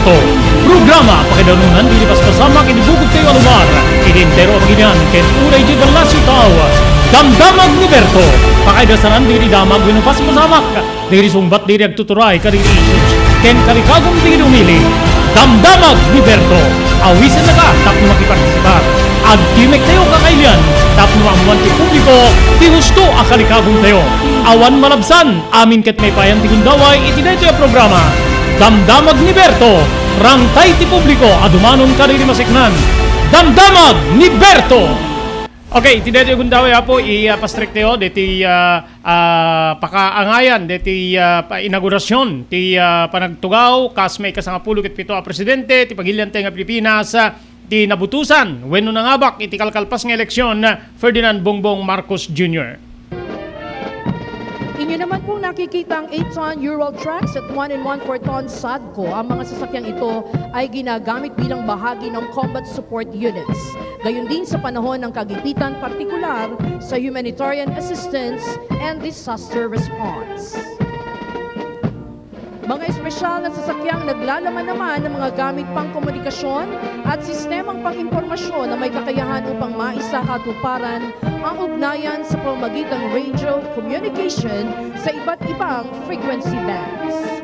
Berto. Programa pakidalunan dilipas kasama kinibugod kayo alumar. Idintero ang ginyan ken uray di balasyo tao. Damdamag ni Berto. Pakaidasaran diri damag winupas masamak. Diri sumbat diri agtuturay kariri issues. Ken karikagong diri umili. Damdamag ni Berto. Awisan na ka tapno makipartisipat. Agtimek tayo kakailian. Tapno ang muwanti publiko. Ti husto akarikagong tayo. Awan malabsan. Amin ket may payan ti gundaway itinay tayo programa. Damdamag ni Berto. Rangtay ti publiko. Adumanon kariri masiknan. Damdamag ni Berto. Okay, tinay tayo gundaway po. Ipastrik tayo. Diti pakaangayan. Diti inaugurasyon. Ti panagtugaw. Kas may kasangapulo ket pito a presidente. Ti pagilian tayo nga Pilipinas. Ti nabutusan. Wenno nangabak. Iti kalkalpas nga eleksyon. Ferdinand Bongbong Marcos Jr. Inyo naman pong nakikita ang 8-ton Ural trucks at 1 1/4 ton Sadco. Ang mga sasakyang ito ay ginagamit bilang bahagi ng combat support units. Gayon din sa panahon ng kagipitan, partikular sa humanitarian assistance and disaster response. Mga espesyal na sasakyang naglalaman naman ng mga gamit pang komunikasyon at sistemang pang-impormasyon na may kakayahan upang maisakatuparan ang ugnayan sa pamamagitan ng radio communication sa iba't ibang frequency bands.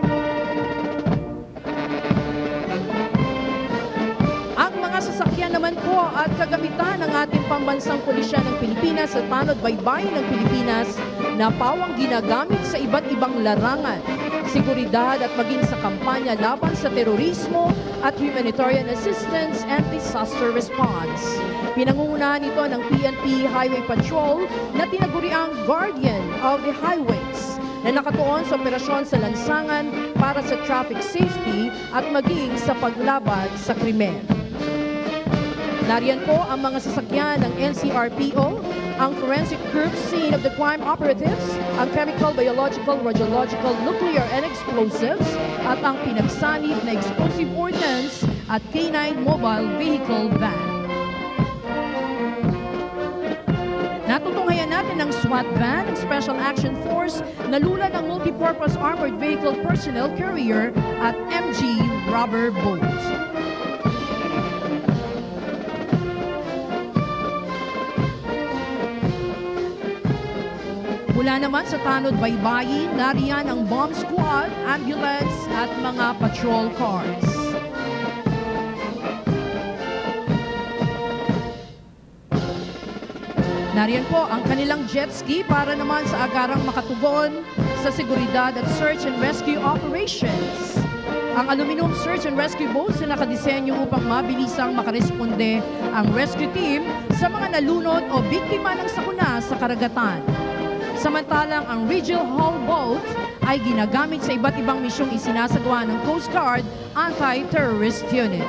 Ang mga sasakyan naman po at kagamitan ng ating pambansang pulisya ng Pilipinas at tanod baybayin ng Pilipinas na pawang ginagamit sa iba't ibang larangan, seguridad at maging sa kampanya laban sa terorismo at humanitarian assistance and disaster response. Pinangungunahan ito ng PNP Highway Patrol na tinaguriang Guardian of the Highways na nakatuon sa operasyon sa lansangan para sa traffic safety at maging sa paglaban sa krimen. Nariyan po ang mga sasakyan ng NCRPO, ang Forensic Group Scene of the Crime Operatives, ang Chemical, Biological, Radiological, Nuclear, and Explosives, at ang pinagsanib na Explosive Ordnance at K9 Mobile Vehicle Van. Natutunghayan natin ang SWAT Van, ang Special Action Force, na lula ng Multipurpose Armored Vehicle Personnel Carrier at MG Rubber Boat. Mula naman sa tanod baybayin, nariyan ang bomb squad, ambulance at mga patrol cars. Nariyan po ang kanilang jet ski para naman sa agarang makatugon sa seguridad at search and rescue operations. Ang aluminum search and rescue boats na nakadisenyo upang mabilisang makaresponde ang rescue team sa mga nalunod o biktima ng sakuna sa karagatan. Samantalang ang Regional Hull Boat ay ginagamit sa iba't ibang misyong isinasagawa ng Coast Guard Anti-Terrorist Unit.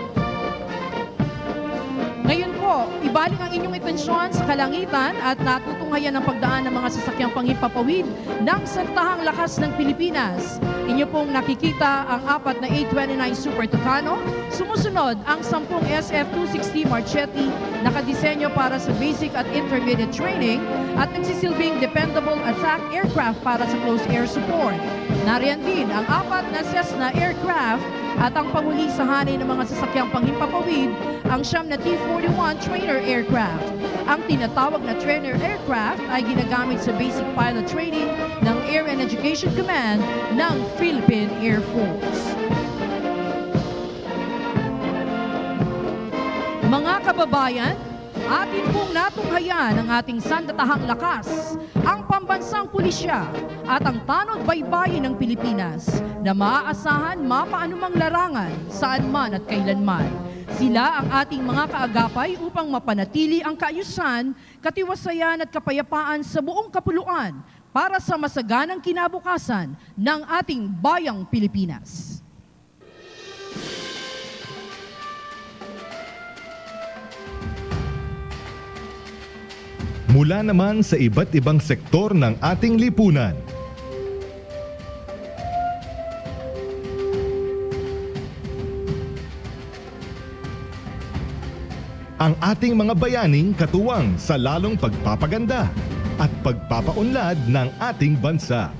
Ngayon po, ibalik ang inyong atensyon sa kalangitan at natutunghayan ang pagdaan ng mga sasakyang panghimpapawid ng santahang lakas ng Pilipinas. Inyo pong nakikita ang 4 na 829 Super Tucano, sumusunod ang 10 SF-260 Marchetti, nakadisenyo para sa basic at intermediate training at nagsisilbing dependable attack aircraft para sa close air support. Nariyan din ang 4 na Cessna aircraft at ang panghuli sa hanay ng mga sasakyang panghimpapawid, ang 9 na T-41 trainer aircraft. Ang tinatawag na trainer aircraft ay ginagamit sa basic pilot training ng Air and Education Command ng Philippine Air Force. Mga kababayan, atin pong natunghayan ang ating sandatahang lakas, ang pambansang pulisya at ang tanod baybayin ng Pilipinas na maaasahan mapaanumang larangan saan man at kailanman. Sila ang ating mga kaagapay upang mapanatili ang kaayusan, katiwasayan at kapayapaan sa buong kapuluan para sa masaganang kinabukasan ng ating bayang Pilipinas. Mula naman sa iba't ibang sektor ng ating lipunan. Ang ating mga bayaning katuwang sa lalong pagpapaganda at pagpapaunlad ng ating bansa.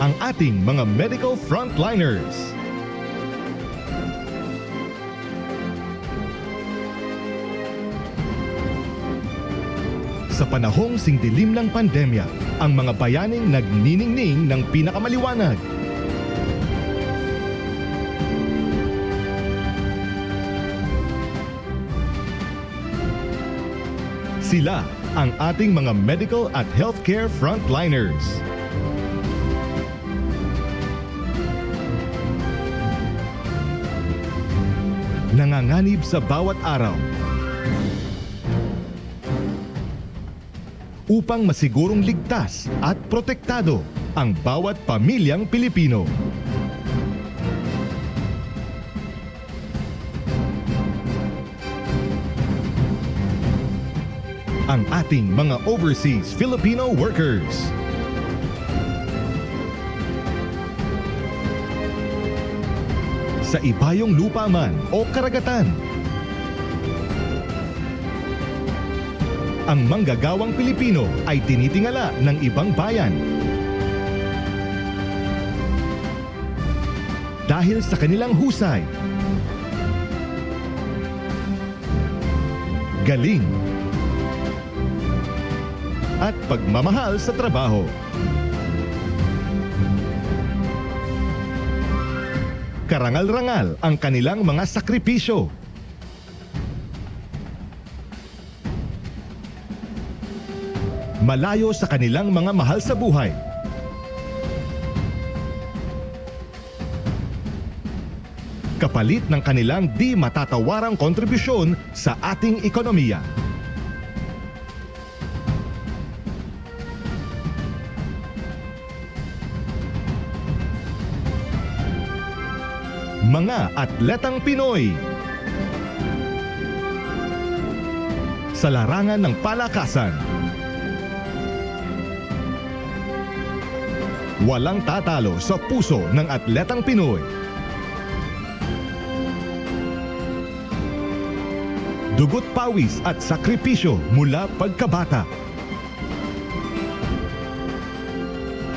ang ating mga medical frontliners. Sa panahong singdilim ng pandemya, ang mga bayaning nagniningning ng pinakamaliwanag. Sila ang ating mga medical at healthcare frontliners. Nanganganib sa bawat araw upang masigurong ligtas at protektado ang bawat pamilyang Pilipino. Ang ating mga overseas Filipino workers. Sa ibayong lupa man o karagatan, ang manggagawang Pilipino ay tinitingala ng ibang bayan. Dahil sa kanilang husay, galing, at pagmamahal sa trabaho. Karangal-rangal ang kanilang mga sakripisyo. Malayo sa kanilang mga mahal sa buhay. Kapalit ng kanilang di matatawarang kontribusyon sa ating ekonomiya. Mga atletang Pinoy. Sa larangan ng palakasan, walang tatalo sa puso ng atletang Pinoy. Dugot pawis at sakripisyo mula pagkabata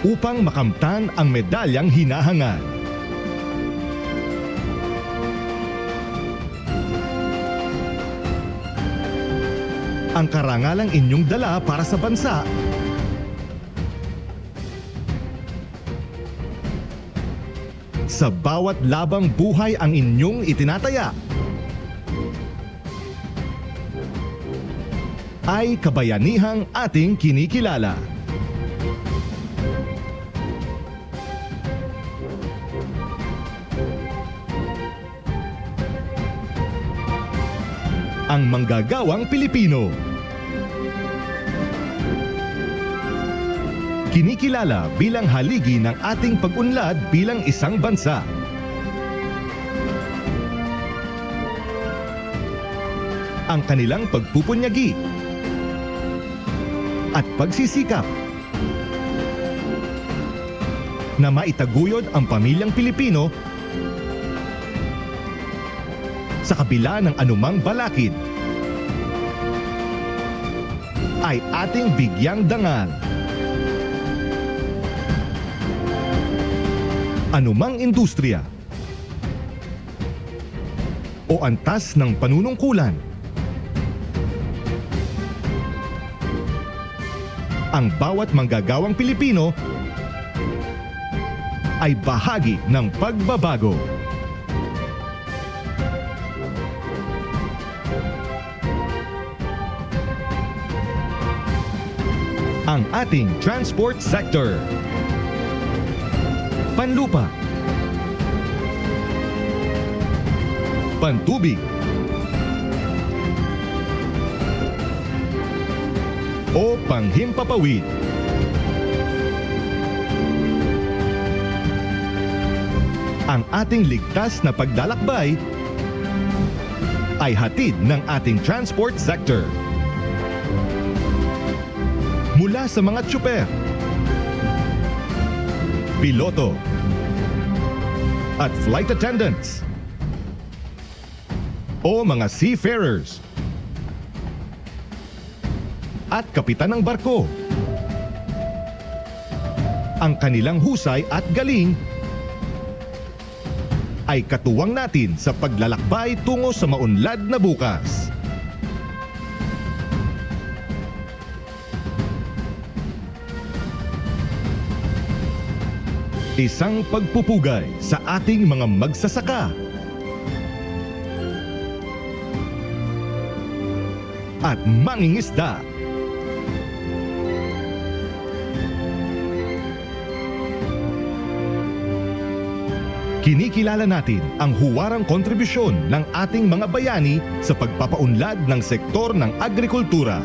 upang makamtan ang medalyang hinahangad. Ang karangalang inyong dala para sa bansa sa bawat labang buhay ang inyong itinataya ay kabayanihang ating kinikilala. Ang manggagawang Pilipino. Kinikilala bilang haligi ng ating pag-unlad bilang isang bansa. Ang kanilang pagpupunyagi at pagsisikap na maitaguyod ang pamilyang Pilipino sa kabila ng anumang balakid ay ating bigyang dangal. Anumang industriya o antas ng panunungkulan, ang bawat manggagawang Pilipino ay bahagi ng pagbabago. Ang ating transport sector. Panlupa, pantubig, o panghimpapawid. Ang ating ligtas na paglalakbay ay hatid ng ating transport sector. Mula sa mga tsuper, piloto, at flight attendants, o mga seafarers, at kapitan ng barko, ang kanilang husay at galing ay katuwang natin sa paglalakbay tungo sa maunlad na bukas. Isang pagpupugay sa ating mga magsasaka at mangingisda. Kinikilala natin ang huwarang kontribusyon ng ating mga bayani sa pagpapaunlad ng sektor ng agrikultura.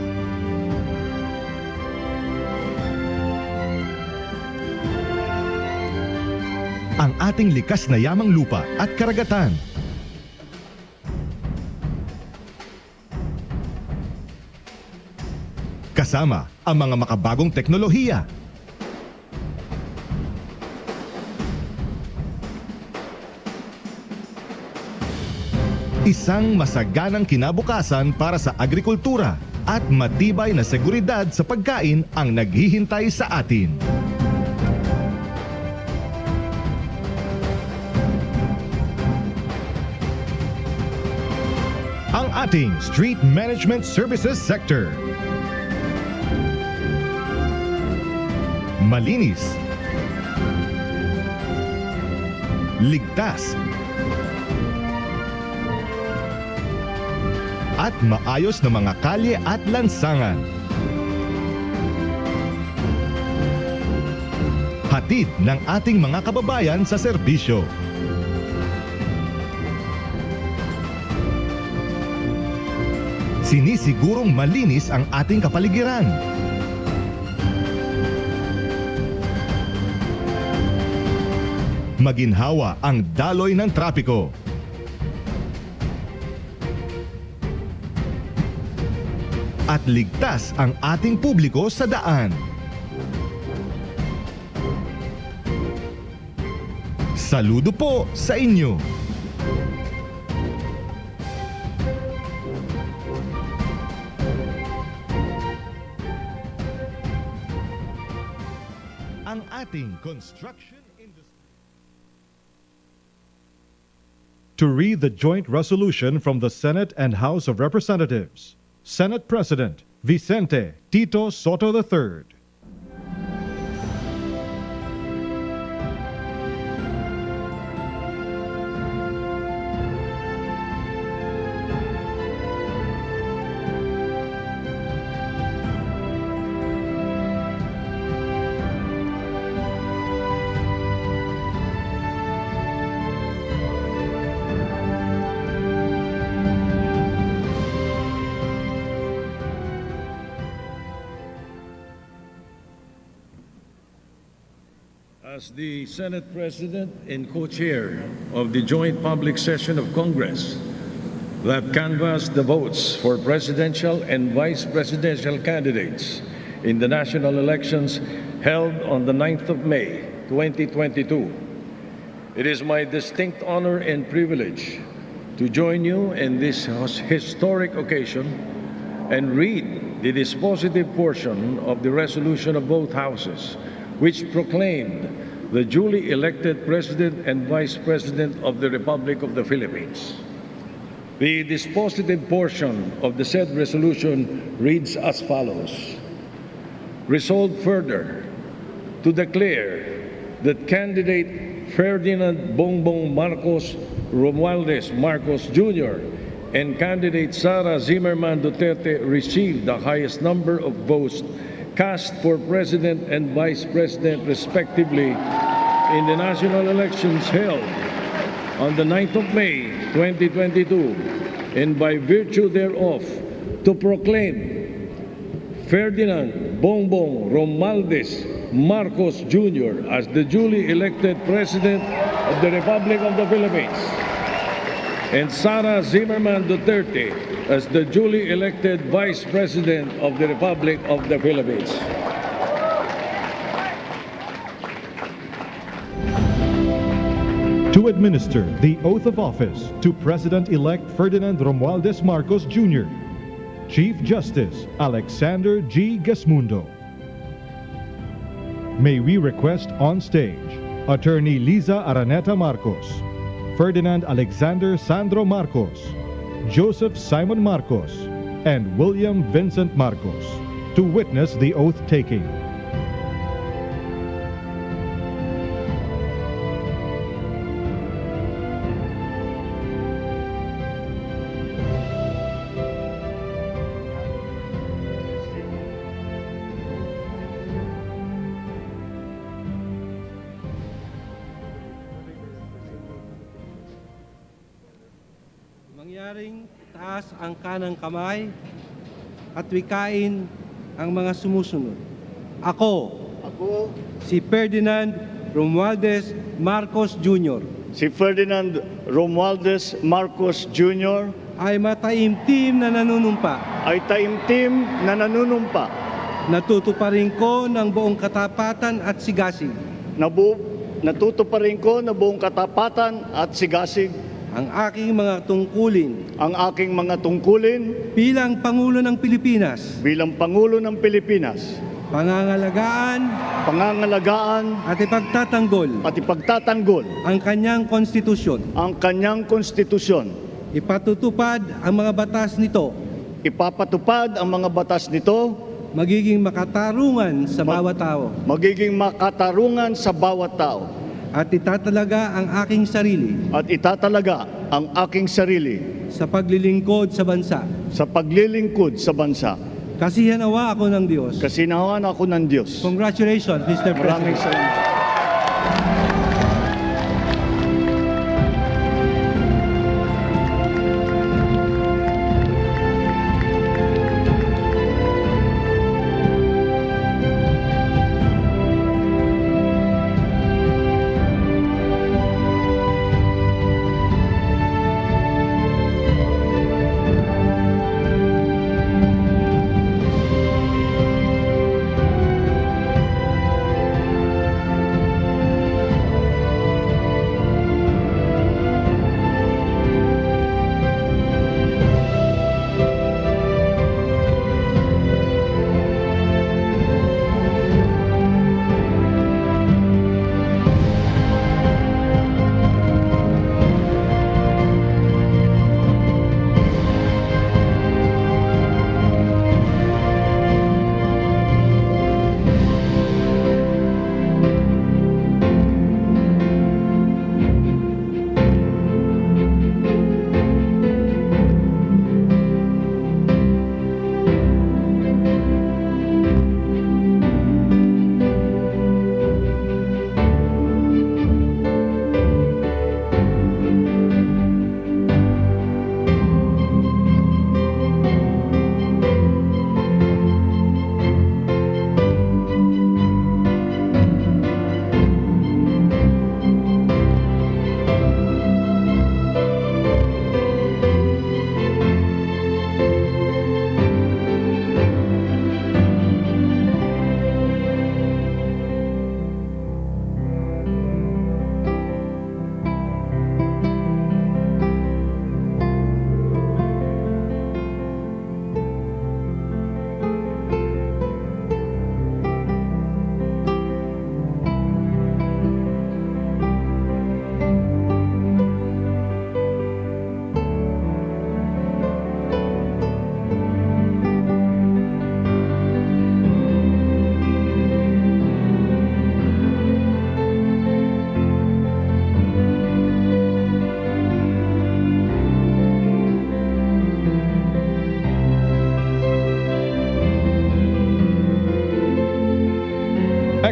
Ang ating likas na yamang lupa at karagatan. Kasama ang mga makabagong teknolohiya. Isang masaganang kinabukasan para sa agrikultura at matibay na seguridad sa pagkain ang naghihintay sa atin. Ang ating Street Management Services Sector. Malinis, ligtas, at maayos na mga kalye at lansangan. Hatid ng ating mga kababayan sa serbisyo. Sinisigurong malinis ang ating kapaligiran. Maginhawa ang daloy ng trapiko. At ligtas ang ating publiko sa daan. Saludo po sa inyo. Ang ating construction industry. To read the joint resolution from the Senate and House of Representatives, Senate President Vicente Tito Soto III. As the Senate President and co-chair of the joint public session of Congress that canvassed the votes for presidential and vice presidential candidates in the national elections held on the 9th of May, 2022, it is my distinct honor and privilege to join you in this historic occasion and read the dispositive portion of the resolution of both houses, which proclaimed the duly elected President and Vice President of the Republic of the Philippines. The dispositive portion of the said resolution reads as follows. Resolved further to declare that candidate Ferdinand Bongbong Marcos Romualdez Marcos Jr. and candidate Sara Zimmerman Duterte received the highest number of votes cast for President and Vice President respectively in the national elections held on the 9th of May, 2022, and by virtue thereof to proclaim Ferdinand Bongbong Romualdez Marcos Jr. as the duly elected President of the Republic of the Philippines and Sara Zimmerman Duterte as the duly elected Vice President of the Republic of the Philippines. To administer the oath of office to President-elect Ferdinand Romualdez Marcos Jr., Chief Justice Alexander G. Gesmundo. May we request on stage Attorney Liza Araneta Marcos, Ferdinand Alexander Sandro Marcos, Joseph Simon Marcos, and William Vincent Marcos to witness the oath-taking. Mangyaring taas ang kanang kamay at wikain ang mga sumusunod. Ako, si Ferdinand Romualdez Marcos Jr. Si Ferdinand Romualdez Marcos Jr. ay mataimtim na nanunumpa. Natutuparin ko ng buong katapatan at sigasig Natutuparin ko na buong katapatan at sigasig ang aking mga tungkulin ang aking mga tungkulin bilang Pangulo ng Pilipinas, bilang Pangulo ng Pilipinas, pangangalagaan pangangalagaan at ipagtatanggol at ipagtatanggol ang kanyang konstitusyon. ang kanyang konstitusyon, Ipatutupad ang mga batas nito, ipapatupad ang mga batas nito, magiging makatarungan sa bawat tao, magiging makatarungan sa bawat tao, at itatalaga ang aking sarili at itatalaga ang aking sarili sa paglilingkod sa bansa. sa paglilingkod sa bansa. Kasihanawa ako ng Diyos. Kasinawan ako ng Diyos. Congratulations, Mr. Maraming President. salamat.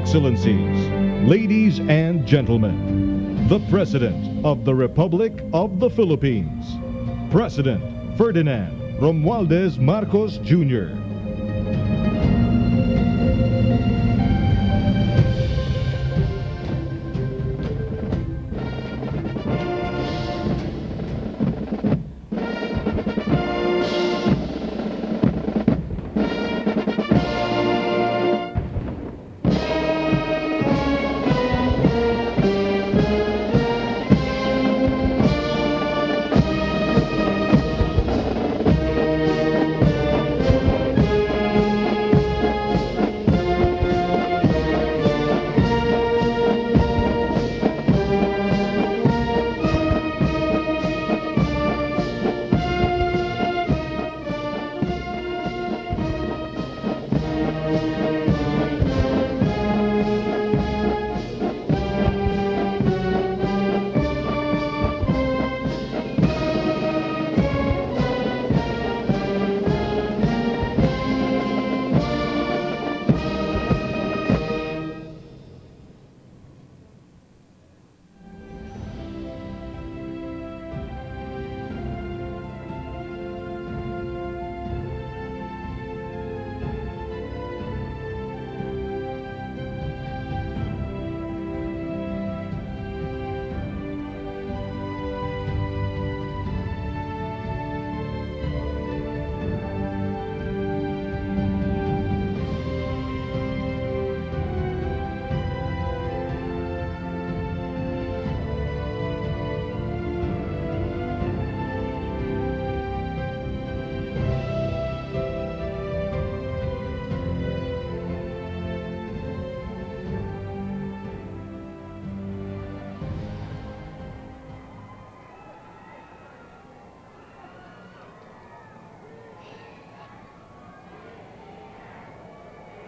Excellencies, ladies and gentlemen, the President of the Republic of the Philippines, President Ferdinand Romualdez Marcos Jr.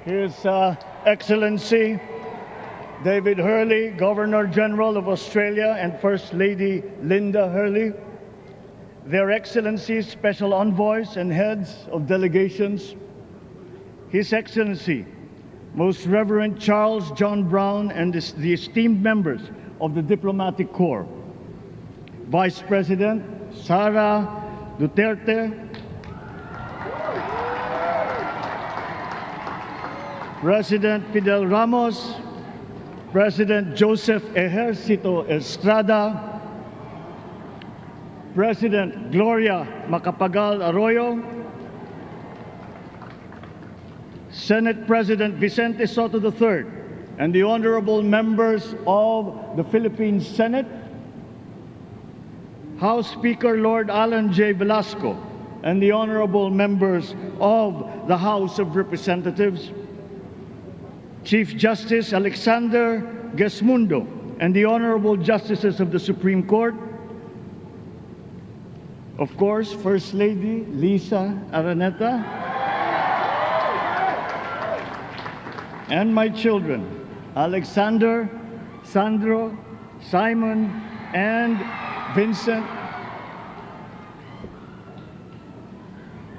His Excellency David Hurley, Governor General of Australia, and First Lady Linda Hurley, Their Excellencies, Special Envoys, and Heads of Delegations, His Excellency, Most Reverend Charles John Brown, and the esteemed members of the Diplomatic Corps, Vice President Sara Duterte, President Fidel Ramos, President Joseph Ejercito Estrada, President Gloria Macapagal Arroyo, Senate President Vicente Soto III, and the honorable members of the Philippine Senate, House Speaker Lord Alan J. Velasco, and the honorable members of the House of Representatives, Chief Justice Alexander Gesmundo, and the honorable justices of the Supreme Court, of course, First Lady Lisa Araneta, and my children, Alexander, Sandro, Simon, and Vincent.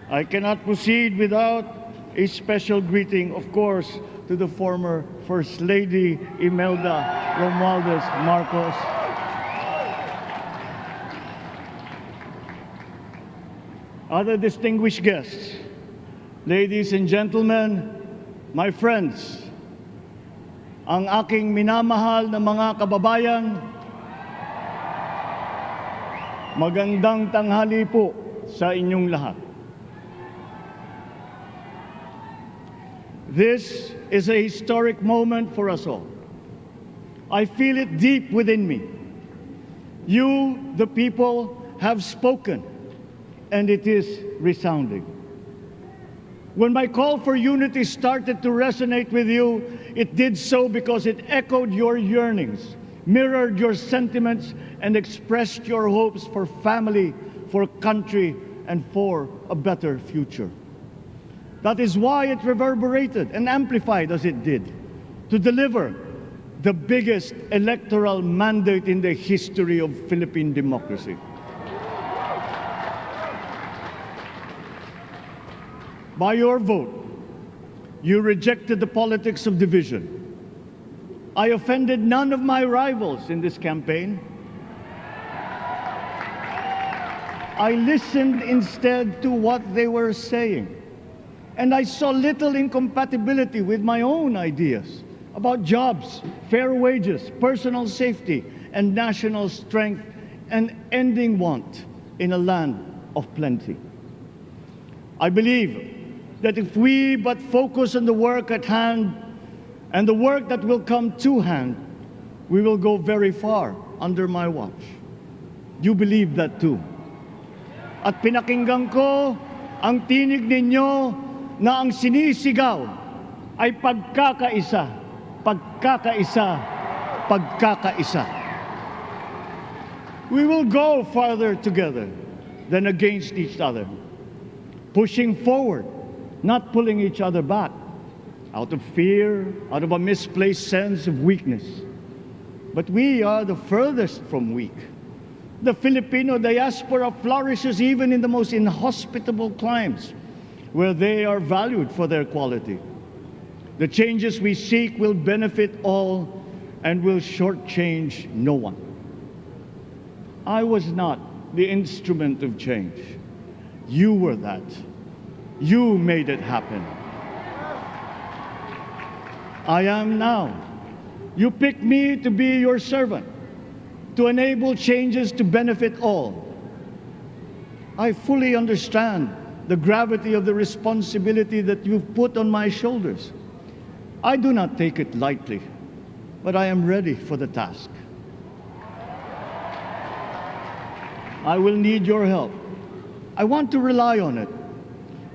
I cannot proceed without a special greeting, of course, to the former First Lady Imelda Romualdez Marcos. Other distinguished guests, ladies and gentlemen, my friends, ang aking minamahal na mga kababayan, magandang tanghali po sa inyong lahat. This is a historic moment for us all. I feel it deep within me. You, the people, have spoken, and it is resounding. When my call for unity started to resonate with you, it did so because it echoed your yearnings, mirrored your sentiments, and expressed your hopes for family, for country, and for a better future. That is why it reverberated and amplified as it did, to deliver the biggest electoral mandate in the history of Philippine democracy. By your vote, you rejected the politics of division. I offended none of my rivals in this campaign. I listened instead to what they were saying. And I saw little incompatibility with my own ideas about jobs, fair wages, personal safety, and national strength, and ending want in a land of plenty. I believe that if we but focus on the work at hand and the work that will come to hand, we will go very far under my watch. You believe that too. At pinakinggan ko ang tinig ninyo na ang sinisigaw ay pagkakaisa, pagkakaisa, pagkakaisa. We will go farther together than against each other, pushing forward, not pulling each other back, out of fear, out of a misplaced sense of weakness. But we are the furthest from weak. The Filipino diaspora flourishes even in the most inhospitable climes, where they are valued for their quality. The changes we seek will benefit all and will shortchange no one. I was not the instrument of change. You were that. You made it happen. I am now. You picked me to be your servant, to enable changes to benefit all. I fully understand the gravity of the responsibility that you've put on my shoulders. I do not take it lightly, but I am ready for the task. I will need your help. I want to rely on it.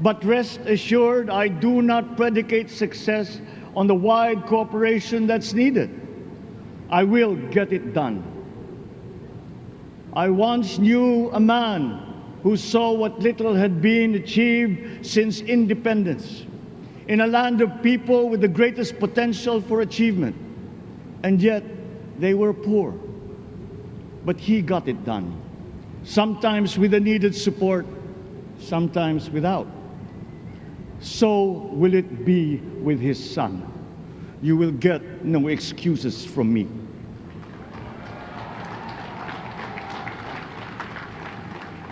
But rest assured, I do not predicate success on the wide cooperation that's needed. I will get it done. I once knew a man who saw what little had been achieved since independence. in a land of people with the greatest potential for achievement. And yet, they were poor. But he got it done, sometimes with the needed support, sometimes without. So will it be with his son. You will get no excuses from me.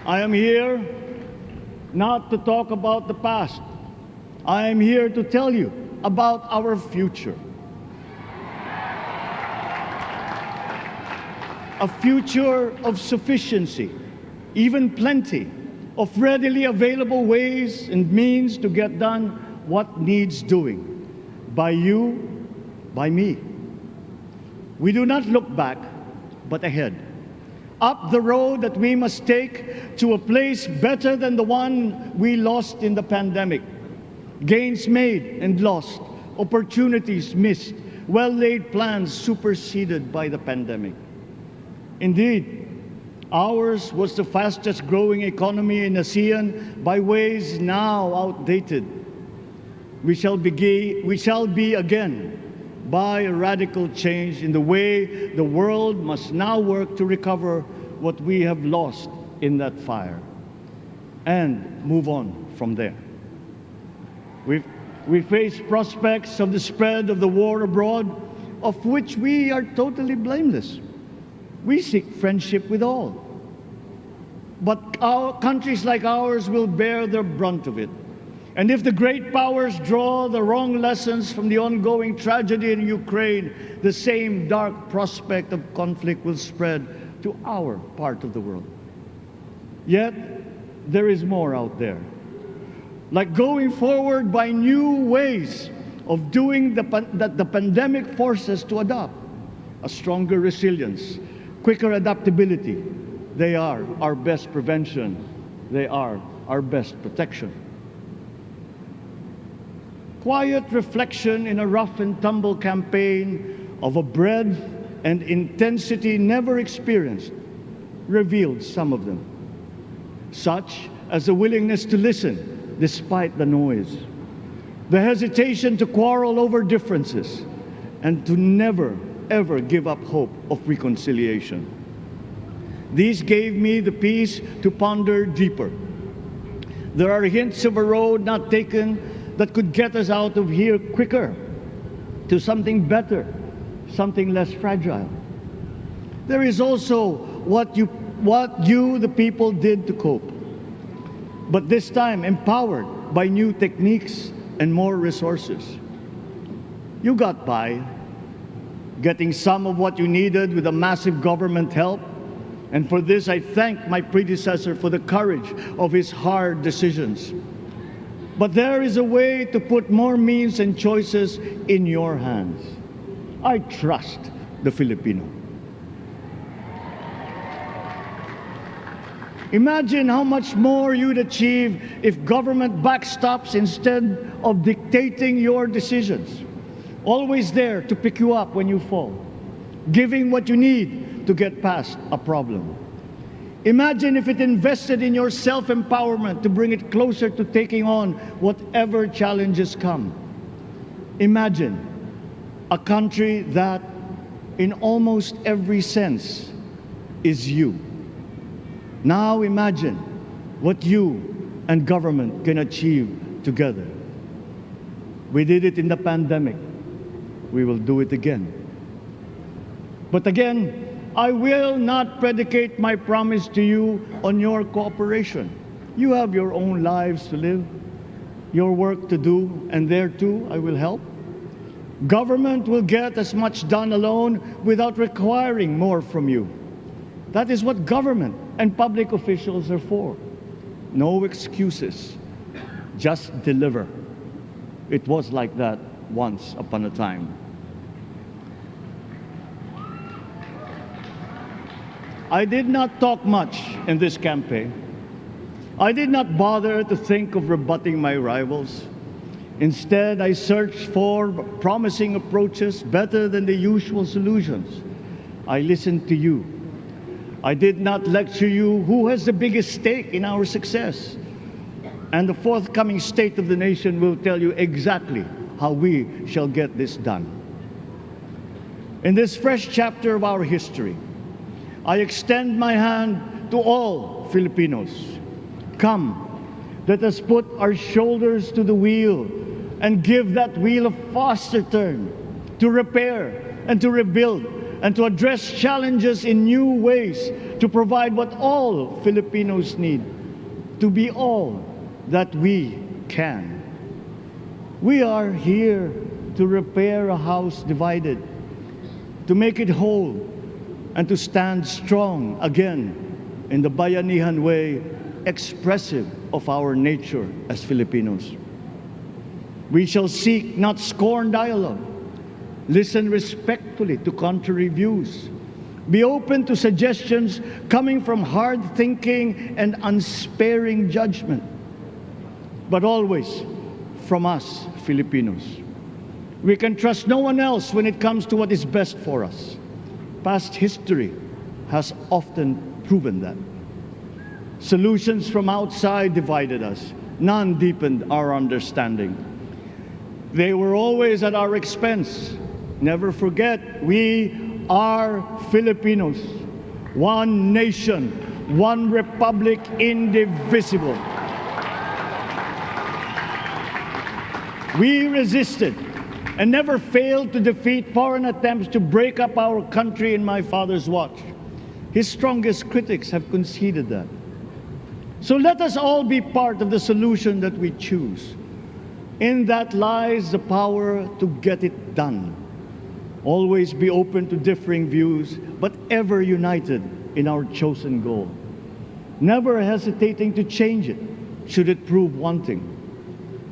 I am here not to talk about the past. I am here to tell you about our future. A future of sufficiency, even plenty, of readily available ways and means to get done what needs doing, by you, by me. We do not look back, but ahead, up the road that we must take to a place better than the one we lost in the pandemic. Gains made and lost, opportunities missed, well-laid plans superseded by the pandemic. Indeed, ours was the fastest growing economy in ASEAN by ways now outdated. We shall be again by a radical change in the way the world must now work to recover what we have lost in that fire and move on from there. We face prospects of the spread of the war abroad, of which we are totally blameless. We seek friendship with all. But countries like ours will bear the brunt of it. And if the great powers draw the wrong lessons from the ongoing tragedy in Ukraine, the same dark prospect of conflict will spread to our part of the world. Yet, there is more out there. Like going forward by new ways of doing that the pandemic forces to adopt. A stronger resilience, quicker adaptability. They are our best prevention. They are our best protection. Quiet reflection in a rough and tumble campaign of a breadth and intensity never experienced revealed some of them, such as the willingness to listen despite the noise, the hesitation to quarrel over differences, and to never, ever give up hope of reconciliation. These gave me the peace to ponder deeper. There are hints of a road not taken that could get us out of here quicker to something better, something less fragile. There is also what you, the people, did to cope, but this time empowered by new techniques and more resources. You got by, getting some of what you needed with a massive government help, and for this I thank my predecessor for the courage of his hard decisions. But there is a way to put more means and choices in your hands. I trust the Filipino. Imagine how much more you'd achieve if government backstops instead of dictating your decisions. Always there to pick you up when you fall, giving what you need to get past a problem. Imagine if it invested in your self-empowerment to bring it closer to taking on whatever challenges come. Imagine a country that, in almost every sense, is you. Now imagine what you and government can achieve together. We did it in the pandemic. We will do it again. But again, I will not predicate my promise to you on your cooperation. You have your own lives to live, your work to do, and there too I will help. Government will get as much done alone without requiring more from you. That is what government and public officials are for. No excuses, just deliver. It was like that once upon a time. I did not talk much in this campaign. I did not bother to think of rebutting my rivals. Instead, I searched for promising approaches better than the usual solutions. I listened to you. I did not lecture you who has the biggest stake in our success. And the forthcoming State of the Nation will tell you exactly how we shall get this done. In this fresh chapter of our history, I extend my hand to all Filipinos. Come, let us put our shoulders to the wheel and give that wheel a faster turn to repair and to rebuild and to address challenges in new ways, to provide what all Filipinos need, to be all that we can. We are here to repair a house divided, to make it whole, and to stand strong again in the Bayanihan way, expressive of our nature as Filipinos. We shall seek, not scorn, dialogue. Listen respectfully to contrary views. Be open to suggestions coming from hard thinking and unsparing judgment. But always from us, Filipinos. We can trust no one else when it comes to what is best for us. Past history has often proven that. Solutions from outside divided us. None deepened our understanding. They were always at our expense. Never forget, we are Filipinos. One nation, one republic, indivisible. We resisted and never failed to defeat foreign attempts to break up our country in my father's watch. His strongest critics have conceded that. So let us all be part of the solution that we choose. In that lies the power to get it done. Always be open to differing views, but ever united in our chosen goal. Never hesitating to change it, should it prove wanting.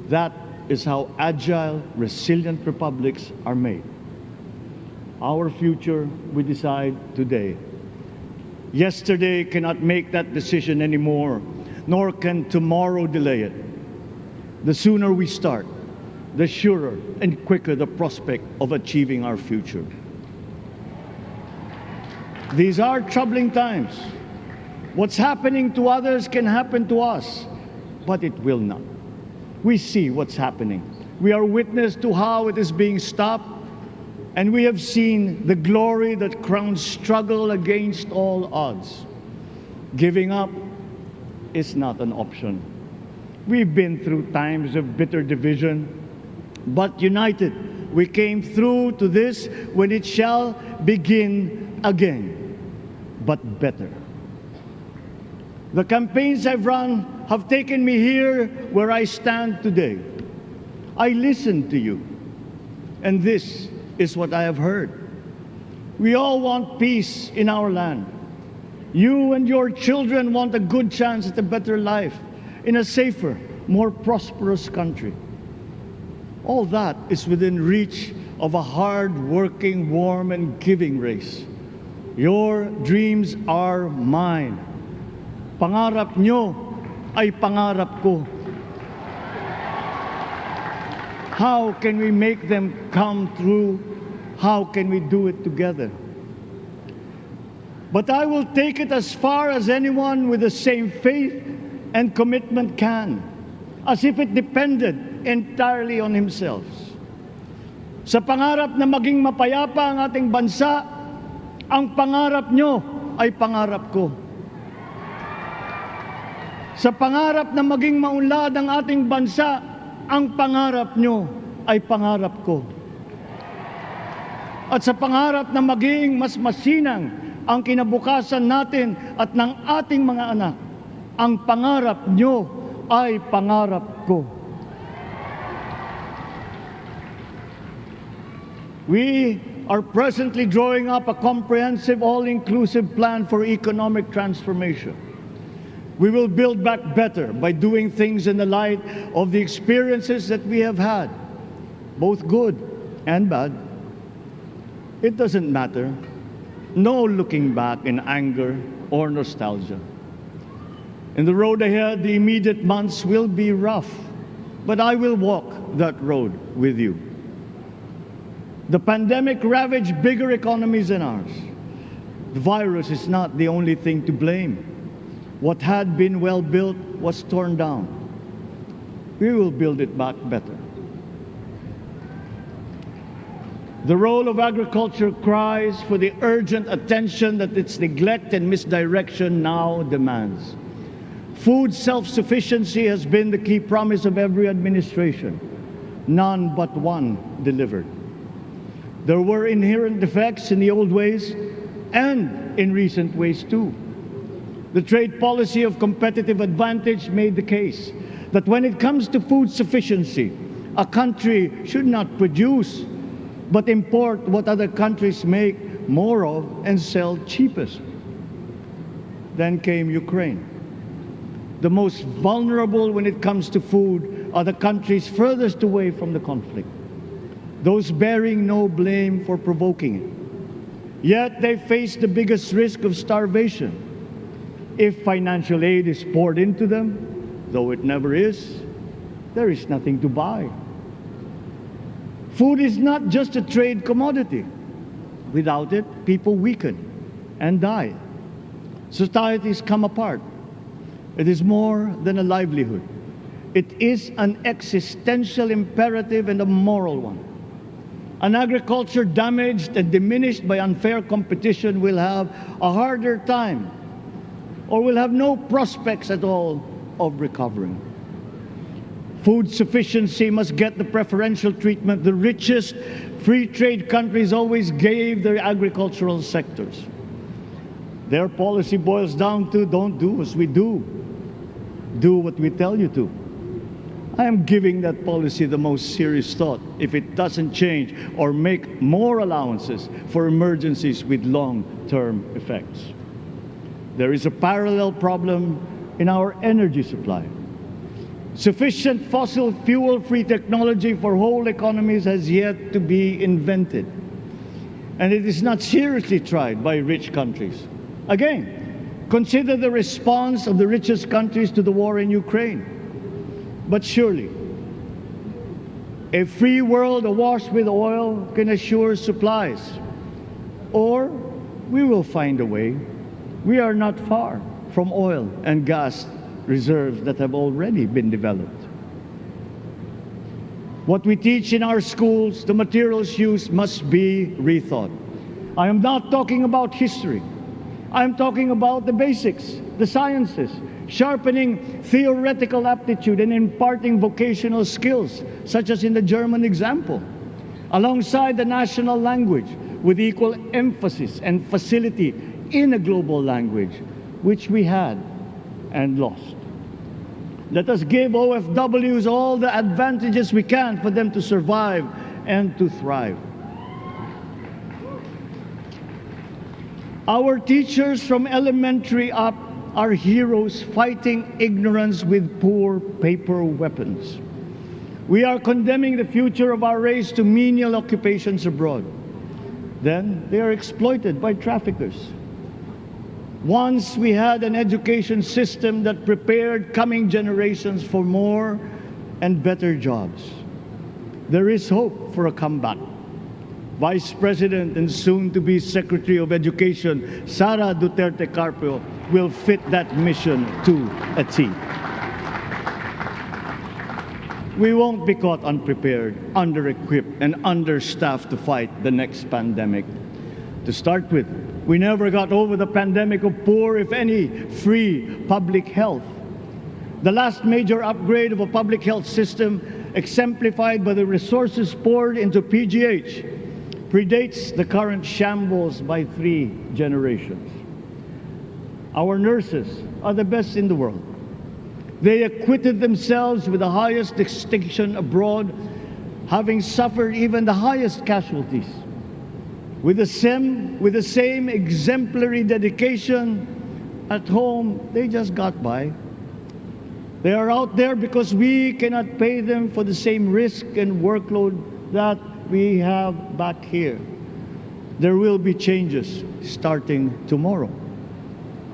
That is how agile, resilient republics are made. Our future we decide today. Yesterday cannot make that decision anymore, nor can tomorrow delay it. The sooner we start, the surer and quicker the prospect of achieving our future. These are troubling times. What's happening to others can happen to us, but it will not. We see what's happening. We are witness to how it is being stopped, and we have seen the glory that crowns struggle against all odds. Giving up is not an option. We've been through times of bitter division, but united, we came through to this when it shall begin again, but better. The campaigns I've run have taken me here where I stand today. I listened to you, and this is what I have heard. We all want peace in our land. You and your children want a good chance at a better life in a safer, more prosperous country. All that is within reach of a hard-working, warm, and giving race. Your dreams are mine. Pangarap nyo ay pangarap ko. How can we make them come true? How can we do it together? But I will take it as far as anyone with the same faith and commitment can, as if it depended entirely on himself. Sa pangarap na maging mapayapa ang ating bansa, ang pangarap nyo ay pangarap ko. Sa pangarap na maging maunlad ang ating bansa, ang pangarap nyo ay pangarap ko. At sa pangarap na maging mas masinang ang kinabukasan natin at ng ating mga anak, ang pangarap nyo ay pangarap ko. We are presently drawing up a comprehensive, all-inclusive plan for economic transformation. We will build back better by doing things in the light of the experiences that we have had, both good and bad. It doesn't matter. No looking back in anger or nostalgia. In the road ahead, the immediate months will be rough, but I will walk that road with you. The pandemic ravaged bigger economies than ours. The virus is not the only thing to blame. What had been well built was torn down. we will build it back better. The role of agriculture cries for the urgent attention that its neglect and misdirection now demands. Food self-sufficiency has been the key promise of every administration. None but one delivered. There were inherent defects in the old ways and in recent ways too. The trade policy of competitive advantage made the case that when it comes to food sufficiency, a country should not produce but import what other countries make more of and sell cheapest. Then came Ukraine. The most vulnerable when it comes to food are the countries furthest away from the conflict, those bearing no blame for provoking it. Yet they face the biggest risk of starvation. If financial aid is poured into them, though it never is, there is nothing to buy. Food is not just a trade commodity. Without it, people weaken and die. Societies come apart. It is more than a livelihood. It is an existential imperative and a moral one. An agriculture damaged and diminished by unfair competition will have a harder time or will have no prospects at all of recovering. Food sufficiency must get the preferential treatment the richest free trade countries always gave their agricultural sectors. Their policy boils down to don't do as we do. Do what we tell you to. I am giving that policy the most serious thought if it doesn't change or make more allowances for emergencies with long-term effects. There is a parallel problem in our energy supply. Sufficient fossil fuel-free technology for whole economies has yet to be invented. And it is not seriously tried by rich countries. Again, consider the response of the richest countries to the war in Ukraine. But surely, a free world awash with oil can assure supplies. Or we will find a way. We are not far from oil and gas reserves that have already been developed. What we teach in our schools, the materials used must be rethought. I am not talking about history. I am talking about the basics, the sciences, sharpening theoretical aptitude and imparting vocational skills, such as in the German example, alongside the national language with equal emphasis and facility in a global language, which we had and lost. Let us give OFWs all the advantages we can for them to survive and to thrive. Our teachers from elementary up are heroes fighting ignorance with poor paper weapons. We are condemning the future of our race to menial occupations abroad. Then they are exploited by traffickers. Once we had an education system that prepared coming generations for more and better jobs. There is hope for a comeback. Vice President and soon-to-be Secretary of Education, Sara Duterte Carpio, will fit that mission to a T. We won't be caught unprepared, under-equipped, and understaffed to fight the next pandemic. To start with, we never got over the pandemic of poor, if any, free public health. The last major upgrade of a public health system, exemplified by the resources poured into PGH, predates the current shambles by 3 generations. Our nurses are the best in the world. They acquitted themselves with the highest distinction abroad, having suffered even the highest casualties. With the same exemplary dedication, at home, they just got by. They are out there because we cannot pay them for the same risk and workload that we have back here. There will be changes starting tomorrow.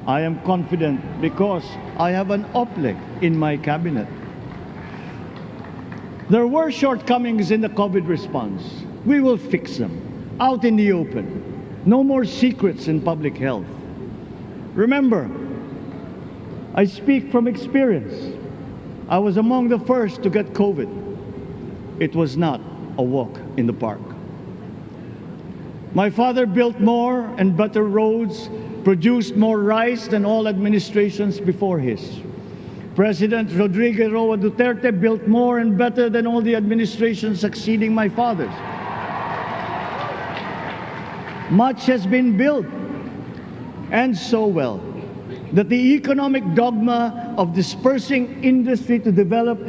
I am confident because I have an OPLEC in my cabinet. There were shortcomings in the COVID response. We will fix them out in the open. No more secrets in public health. Remember, I speak from experience. I was among the first to get COVID. It was not a walk in the park. My father built more and better roads, produced more rice than all administrations before his. President Rodrigo Roa Duterte built more and better than all the administrations succeeding my father's. Much has been built, and so well, that the economic dogma of dispersing industry to develop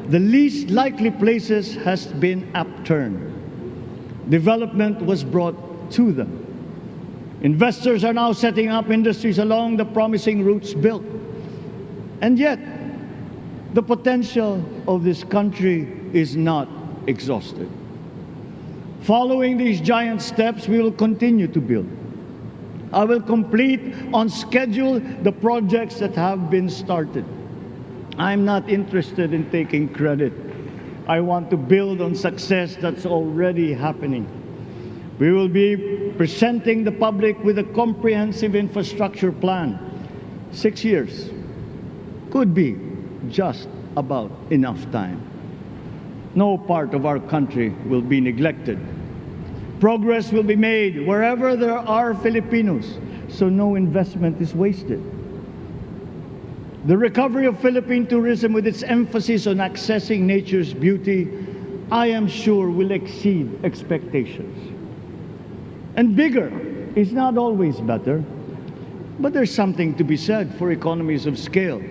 the least likely places has been upturned. Development was brought to them. Investors are now setting up industries along the promising routes built. And yet, the potential of this country is not exhausted. Following these giant steps, we will continue to build. I will complete on schedule the projects that have been started. I'm not interested in taking credit. I want to build on success that's already happening. We will be presenting the public with a comprehensive infrastructure plan. 6 years could be just about enough time. No part of our country will be neglected. Progress will be made wherever there are Filipinos, so no investment is wasted. The recovery of Philippine tourism, with its emphasis on accessing nature's beauty, I am sure will exceed expectations. And bigger is not always better, but there's something to be said for economies of scale.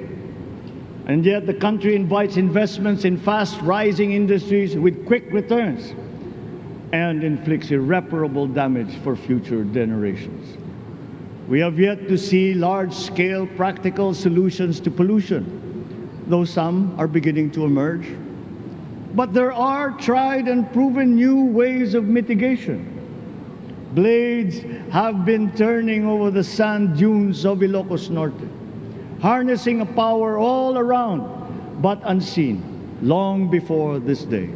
And yet the country invites investments in fast-rising industries with quick returns and inflicts irreparable damage for future generations. We have yet to see large-scale practical solutions to pollution, though some are beginning to emerge. But there are tried and proven new ways of mitigation. Blades have been turning over the sand dunes of Ilocos Norte, harnessing a power all around but unseen long before this day.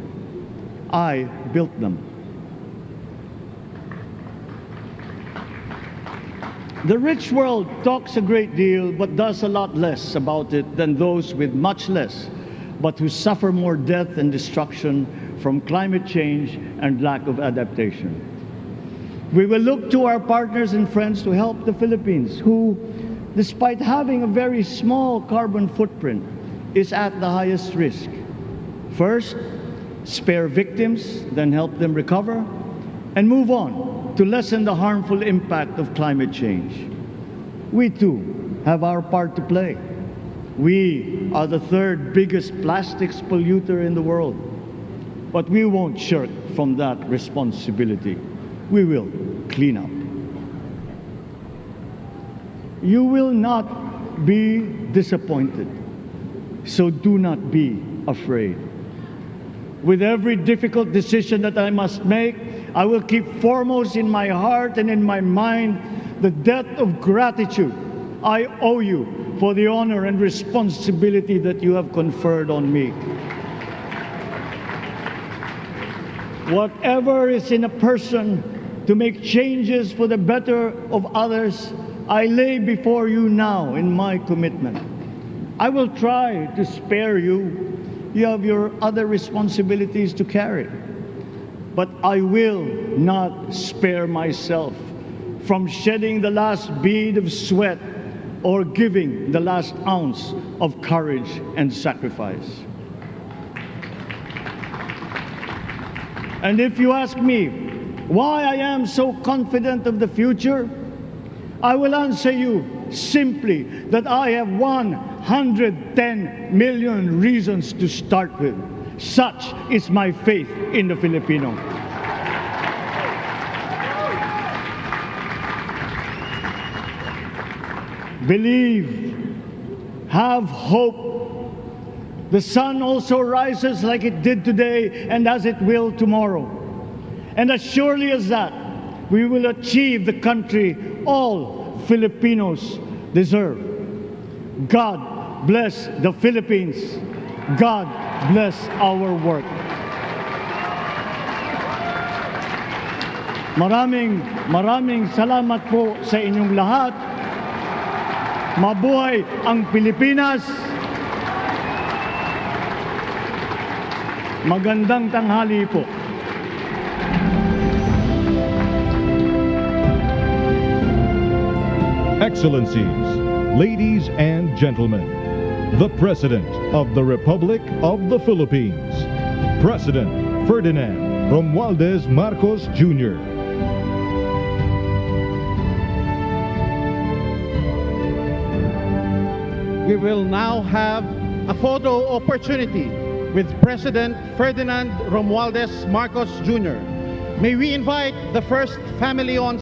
I built them. The rich world talks a great deal but does a lot less about it than those with much less, but who suffer more death and destruction from climate change and lack of adaptation. We will look to our partners and friends to help the Philippines, who, despite having a very small carbon footprint, is at the highest risk. First, spare victims, then help them recover, and move on to lessen the harmful impact of climate change. We too have our part to play. We are the third biggest plastics polluter in the world, but we won't shirk from that responsibility. We will clean up. You will not be disappointed, so do not be afraid. With every difficult decision that I must make, I will keep foremost in my heart and in my mind the debt of gratitude I owe you for the honor and responsibility that you have conferred on me. Whatever is in a person to make changes for the better of others, I lay before you now in my commitment. I will try to spare you. You have your other responsibilities to carry. But I will not spare myself from shedding the last bead of sweat or giving the last ounce of courage and sacrifice. And if you ask me why I am so confident of the future, I will answer you simply that I have 110 million reasons to start with. Such is my faith in the Filipino. Believe, have hope. The sun also rises like it did today and as it will tomorrow. And as surely as that, we will achieve the country all Filipinos deserve. God bless the Philippines. God bless our work. Maraming salamat po sa inyong lahat. Mabuhay ang Pilipinas. Magandang tanghali po. Excellencies, ladies and gentlemen, the President of the Republic of the Philippines, President Ferdinand Romualdez Marcos Jr. We will now have a photo opportunity with President Ferdinand Romualdez Marcos Jr. May we invite the first family on